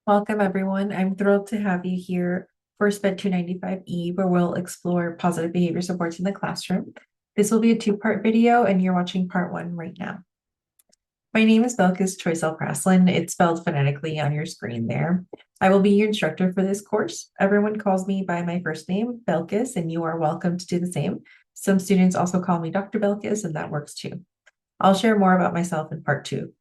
Welcome, everyone. I'm thrilled to have you here for SPED 295E, where we'll explore positive behavior supports in the classroom. This will be a two-part video, and you're watching part one right now. My name is Belkis Choice-Praslin. It's spelled phonetically on your screen there. I will be your instructor for this course. Everyone calls me by my first name, Belkis, and you are welcome to do the same. Some students also call me Dr. Belkis, and that works too. I'll share more about myself in part two.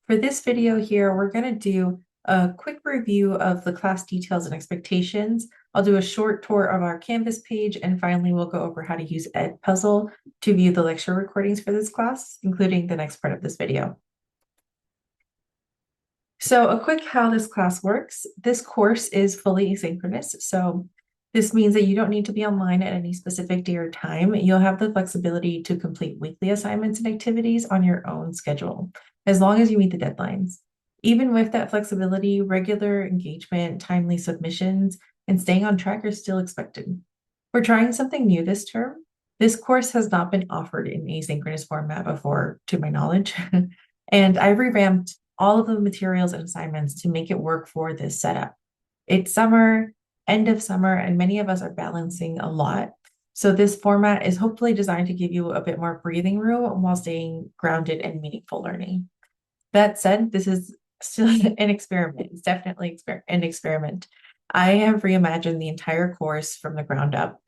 For this video here, we're going to do a quick review of the class details and expectations. I'll do a short tour of our Canvas page, and finally we'll go over how to use Edpuzzle to view the lecture recordings for this class, including the next part of this video. So a quick how this class works. This course is fully asynchronous, so this means that you don't need to be online at any specific day or time. You'll have the flexibility to complete weekly assignments and activities on your own schedule, as long as you meet the deadlines. Even with that flexibility, regular engagement, timely submissions, and staying on track are still expected. We're trying something new this term. This course has not been offered in asynchronous format before, to my knowledge, and I've revamped all of the materials and assignments to make it work for this setup. It's summer, end of summer, and many of us are balancing a lot. So this format is hopefully designed to give you a bit more breathing room while staying grounded in meaningful learning. That said, this is still an experiment. It's definitely an experiment. I have reimagined the entire course from the ground up,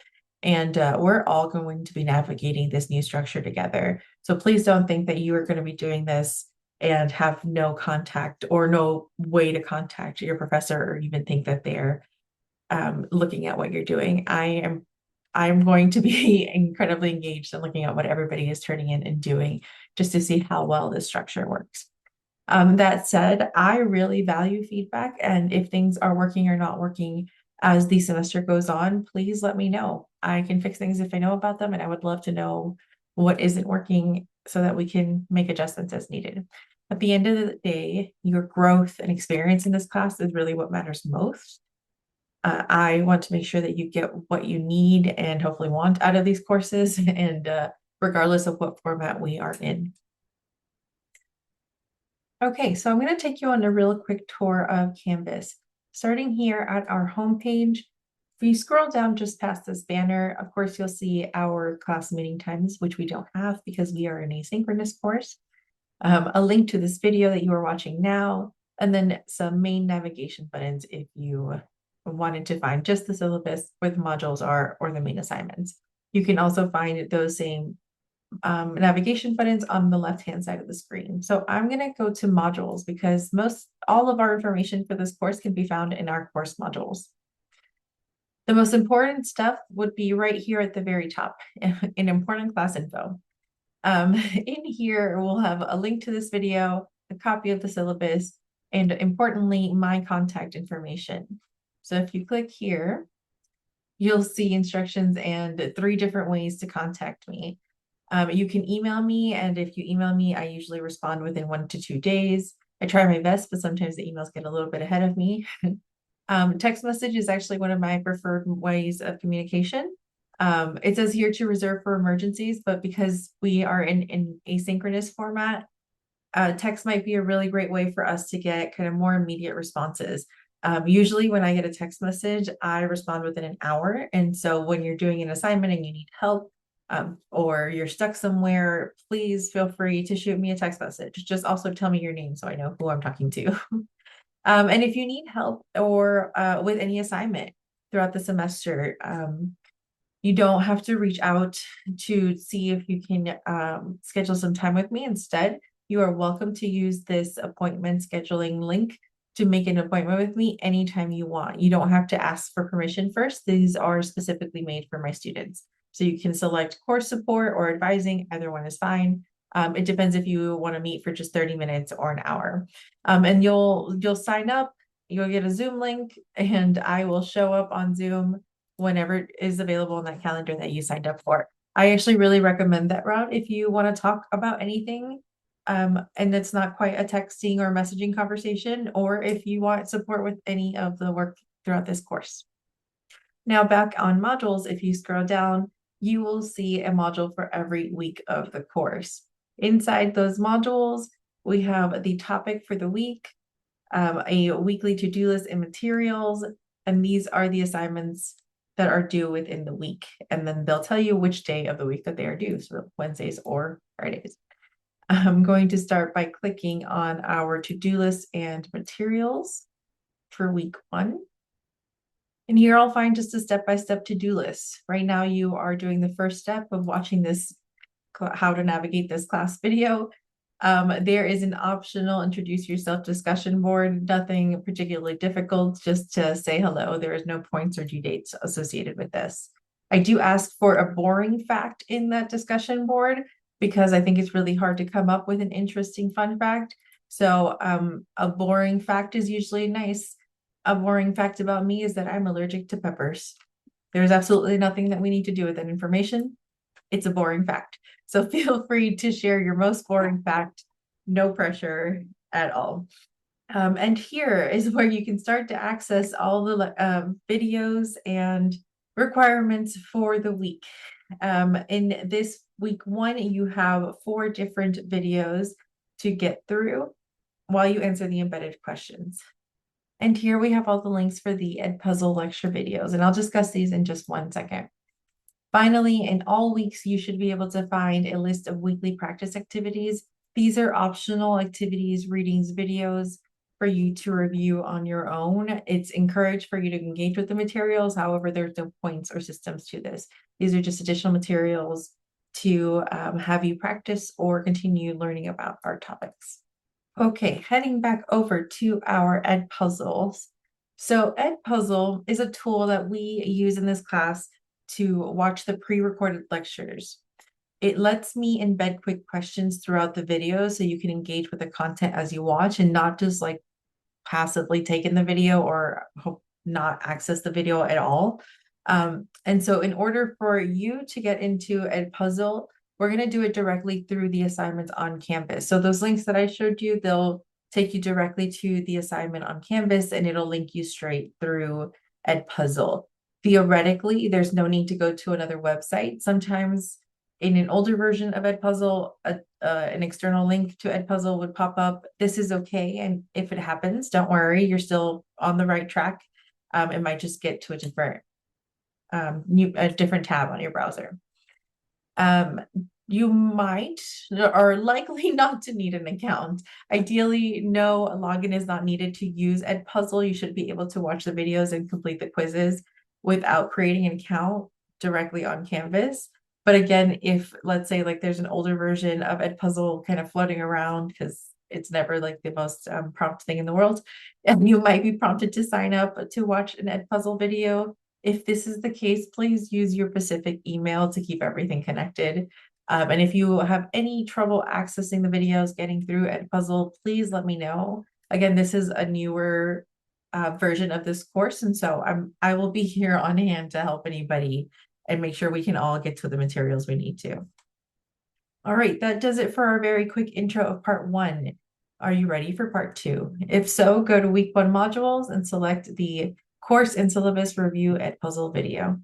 and we're all going to be navigating this new structure together. So please don't think that you are going to be doing this and have no contact or no way to contact your professor or even think that they're looking at what you're doing. I'm going to be incredibly engaged in looking at what everybody is turning in and doing just to see how well this structure works. That said, I really value feedback, and if things are working or not working as the semester goes on, please let me know. I can fix things if I know about them, and I would love to know what isn't working so that we can make adjustments as needed. At the end of the day, your growth and experience in this class is really what matters most. I want to make sure that you get what you need and hopefully want out of these courses, and regardless of what format we are in. Okay, so I'm going to take you on a real quick tour of Canvas. Starting here at our homepage, if you scroll down just past this banner, of course, you'll see our class meeting times, which we don't have because we are an asynchronous course, a link to this video that you are watching now, and then some main navigation buttons if you wanted to find just the syllabus where the modules are or the main assignments. You can also find those same navigation buttons on the left-hand side of the screen. So I'm going to go to modules because all of our information for this course can be found in our course modules. The most important stuff would be right here at the very top in important class info. In here, we'll have a link to this video, a copy of the syllabus, and importantly, my contact information. So if you click here, you'll see instructions and 3 different ways to contact me. You can email me, and if you email me, I usually respond within 1 to 2 days. I try my best, but sometimes the emails get a little bit ahead of me. Text message is actually one of my preferred ways of communication. It says here to reserve for emergencies, but because we are in asynchronous format, text might be a really great way for us to get kind of more immediate responses. Usually when I get a text message, I respond within an hour. And so when you're doing an assignment and you need help, or you're stuck somewhere, please feel free to shoot me a text message. Just also tell me your name so I know who I'm talking to. And if you need help or with any assignment throughout the semester, you don't have to reach out to see if you can schedule some time with me. Instead, you are welcome to use this appointment scheduling link to make an appointment with me anytime you want. You don't have to ask for permission first. These are specifically made for my students. So you can select course support or advising, either one is fine. It depends if you want to meet for just 30 minutes or an hour. And you'll sign up, you'll get a Zoom link, and I will show up on Zoom whenever is available in that calendar that you signed up for. I actually really recommend that route if you want to talk about anything, and it's not quite a texting or messaging conversation, or if you want support with any of the work throughout this course. Now back on modules, if you scroll down, you will see a module for every week of the course. Inside those modules, we have the topic for the week, a weekly to-do list and materials, and these are the assignments that are due within the week. And then they'll tell you which day of the week that they are due, so Wednesdays or Fridays. I'm going to start by clicking on our to-do list and materials for week 1. And here I'll find just a step-by-step to-do list. Right now you are doing the first step of watching this how to navigate this class video. There is an optional introduce yourself discussion board, nothing particularly difficult, just to say hello. There is no points or due dates associated with this. I do ask for a boring fact in that discussion board because I think it's really hard to come up with an interesting fun fact. So a boring fact is usually nice. A boring fact about me is that I'm allergic to peppers. There's absolutely nothing that we need to do with that information. It's a boring fact. So feel free to share your most boring fact, no pressure at all. And here is where you can start to access all the videos and requirements for the week. In this week 1, you have 4 different videos to get through while you answer the embedded questions. And here we have all the links for the Edpuzzle lecture videos, and I'll discuss these in just 1 second. Finally, in all weeks, you should be able to find a list of weekly practice activities. These are optional activities, readings, videos for you to review on your own. It's encouraged for you to engage with the materials. However, there's no points or systems to this. These are just additional materials to have you practice or continue learning about our topics. Okay, heading back over to our Edpuzzles. So Edpuzzle is a tool that we use in this class to watch the pre-recorded lectures. It lets me embed quick questions throughout the video so you can engage with the content as you watch and not just like passively take in the video or hope not access the video at all. And so in order for you to get into Edpuzzle, we're going to do it directly through the assignments on Canvas. So those links that I showed you, they'll take you directly to the assignment on Canvas and it'll link you straight through Edpuzzle. Theoretically, there's no need to go to another website. Sometimes in an older version of Edpuzzle, an external link to Edpuzzle would pop up. This is okay. And if it happens, don't worry, you're still on the right track. It might just get to a different tab on your browser. You might or likely not to need an account. Ideally, no login is not needed to use Edpuzzle. You should be able to watch the videos and complete the quizzes without creating an account directly on Canvas. But again, if let's say like there's an older version of Edpuzzle kind of floating around because it's never like the most prompt thing in the world, and you might be prompted to sign up to watch an Edpuzzle video. If this is the case, please use your Pacific email to keep everything connected. And if you have any trouble accessing the videos, getting through Edpuzzle, please let me know. Again, this is a newer version of this course, and so I will be here on hand to help anybody and make sure we can all get to the materials we need to. All right, that does it for our very quick intro of part 1. Are you ready for part 2? If so, go to week 1 modules and select the course and syllabus review Edpuzzle video.